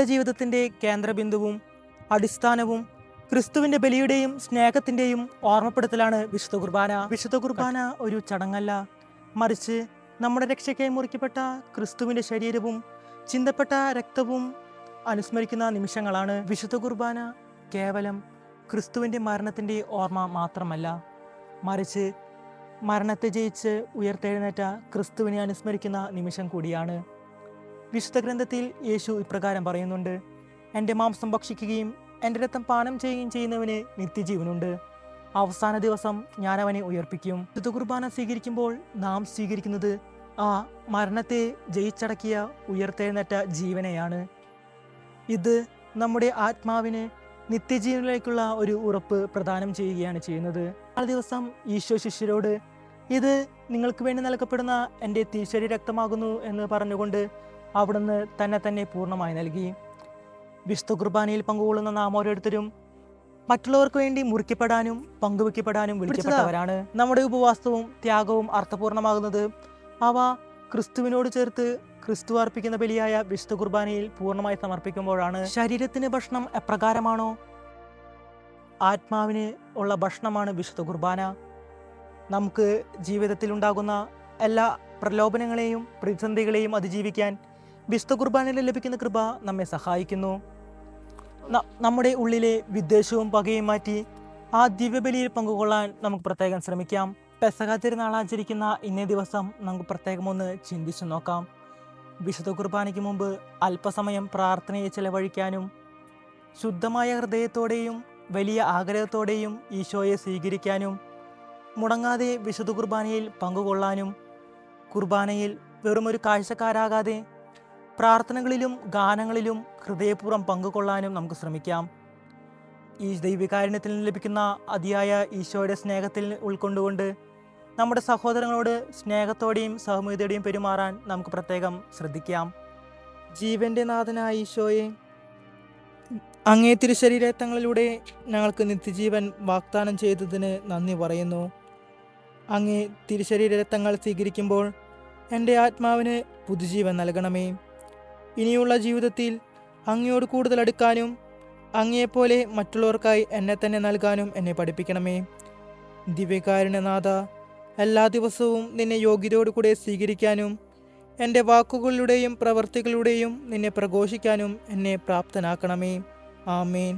ജീവിതത്തിൻ്റെ കേന്ദ്രബിന്ദുവും അടിസ്ഥാനവും ക്രിസ്തുവിൻ്റെ ബലിയുടെയും സ്നേഹത്തിൻ്റെയും ഓർമ്മപ്പെടുത്തലാണ് വിശുദ്ധ കുർബാന. വിശുദ്ധ കുർബാന ഒരു ചടങ്ങല്ല, മറിച്ച് നമ്മുടെ രക്ഷയ്ക്കായി മുറിക്കപ്പെട്ട ക്രിസ്തുവിൻ്റെ ശരീരവും ചിന്തപ്പെട്ട രക്തവും അനുസ്മരിക്കുന്ന നിമിഷങ്ങളാണ്. വിശുദ്ധ കുർബാന കേവലം ക്രിസ്തുവിൻ്റെ മരണത്തിൻ്റെ ഓർമ്മ മാത്രമല്ല, മറിച്ച് മരണത്തെ ജയിച്ച് ഉയർത്തെഴുന്നേറ്റ ക്രിസ്തുവിനെ അനുസ്മരിക്കുന്ന നിമിഷം കൂടിയാണ്. വിശുദ്ധ ഗ്രന്ഥത്തിൽ യേശു ഇപ്രകാരം പറയുന്നുണ്ട്: എൻ്റെ മാംസം ഭക്ഷിക്കുകയും എൻ്റെ രക്തം പാനം ചെയ്യുകയും ചെയ്യുന്നവന് നിത്യജീവനുണ്ട്. അവസാന ദിവസം ഞാൻ അവനെ ഉയർപ്പിക്കും. വിശുദ്ധ കുർബാന സ്വീകരിക്കുമ്പോൾ നാം സ്വീകരിക്കുന്നത് ആ മരണത്തെ ജയിച്ചടക്കിയ ഉയർത്തെഴുന്നേറ്റ ജീവനെയാണ്. ഇത് നമ്മുടെ ആത്മാവിന് നിത്യജീവനിലേക്കുള്ള ഒരു ഉറപ്പ് പ്രദാനം ചെയ്യുകയാണ് ചെയ്യുന്നത്. ആ ദിവസം ഈശോ ശിഷ്യരോട് ഇത് നിങ്ങൾക്ക് വേണ്ടി നൽകപ്പെടുന്ന എൻ്റെ തിരുശരീര രക്തമാകുന്നു എന്ന് പറഞ്ഞുകൊണ്ട് അവിടുന്ന് തന്നെ പൂർണ്ണമായി നൽകി. വിശുദ്ധ കുർബാനയിൽ പങ്കുകൊള്ളുന്ന നാം ഓരോരുത്തരും മറ്റുള്ളവർക്ക് വേണ്ടി മുറിക്കപ്പെടാനും പങ്കുവെക്കപ്പെടാനും വിളിക്കപ്പെട്ടവരാണ്. നമ്മുടെ ഉപവാസവും ത്യാഗവും അർത്ഥപൂർണമാകുന്നത് അവ ക്രിസ്തുവിനോട് ചേർത്ത് ക്രിസ്തു അർപ്പിക്കുന്ന ബലിയായ വിശുദ്ധ കുർബാനയിൽ പൂർണ്ണമായി സമർപ്പിക്കുമ്പോഴാണ്. ശരീരത്തിന് ഭക്ഷണം എപ്രകാരമാണോ, ആത്മാവിന് ഉള്ള ഭക്ഷണമാണ് വിശുദ്ധ കുർബാന. നമുക്ക് ജീവിതത്തിൽ ഉണ്ടാകുന്ന എല്ലാ പ്രലോഭനങ്ങളെയും പ്രതിസന്ധികളെയും അതിജീവിക്കാൻ വിശുദ്ധ കുർബാനയിൽ ലഭിക്കുന്ന കൃപ നമ്മെ സഹായിക്കുന്നു. നമ്മുടെ ഉള്ളിലെ വിദ്വേഷവും പകയും മാറ്റി ആ ദിവ്യബലിയിൽ പങ്കുകൊള്ളാൻ നമുക്ക് പ്രത്യേകം ശ്രമിക്കാം. പെസഹ തിരുനാൾ ആചരിക്കുന്ന ഇന്നേ ദിവസം നമുക്ക് പ്രത്യേകം ഒന്ന് ചിന്തിച്ചു നോക്കാം. വിശുദ്ധ കുർബാനയ്ക്ക് മുമ്പ് അല്പസമയം പ്രാർത്ഥനയെ ചെലവഴിക്കാനും ശുദ്ധമായ ഹൃദയത്തോടെയും വലിയ ആഗ്രഹത്തോടെയും ഈശോയെ സ്വീകരിക്കാനും മുടങ്ങാതെ വിശുദ്ധ കുർബാനയിൽ പങ്കുകൊള്ളാനും കുർബാനയിൽ വെറുമൊരു കാഴ്ചക്കാരാകാതെ പ്രാർത്ഥനകളിലും ഗാനങ്ങളിലും ഹൃദയപൂർവ്വം പങ്കുകൊള്ളാനും നമുക്ക് ശ്രമിക്കാം. ഈ ദൈവികാരുണ്യത്തിൽ നിന്ന് ലഭിക്കുന്ന അതിയായ ഈശോയുടെ സ്നേഹത്തിൽ ഉൾക്കൊണ്ടുകൊണ്ട് നമ്മുടെ സഹോദരങ്ങളോട് സ്നേഹത്തോടെയും സഹമൂല്യത്തോടെയും പെരുമാറാൻ നമുക്ക് പ്രത്യേകം ശ്രദ്ധിക്കാം. ജീവൻ്റെ നാഥനായ ഈശോയെ, അങ്ങേ തിരുശരീരങ്ങളിലൂടെ ഞങ്ങൾക്ക് നിത്യജീവൻ വാഗ്ദാനം ചെയ്തതിന് നന്ദി പറയുന്നു. അങ്ങേ തിരുശരീരങ്ങൾ സ്വീകരിക്കുമ്പോൾ എൻ്റെ ആത്മാവിന് പുതുജീവൻ നൽകണമേ. ഇനിയുള്ള ജീവിതത്തിൽ അങ്ങയോട് കൂടുതൽ അടുക്കാനും അങ്ങയെപ്പോലെ മറ്റുള്ളവർക്കായി എന്നെ തന്നെ നൽകാനും എന്നെ പഠിപ്പിക്കണമേ. ദിവ്യകാരുണ്യനാഥ, എല്ലാ ദിവസവും നിന്നെ യോഗ്യതയോടുകൂടെ സ്വീകരിക്കാനും എൻ്റെ വാക്കുകളിലൂടെയും പ്രവൃത്തികളിലൂടെയും നിന്നെ പ്രഘോഷിക്കാനും എന്നെ പ്രാപ്തനാക്കണമേ. ആമേൻ.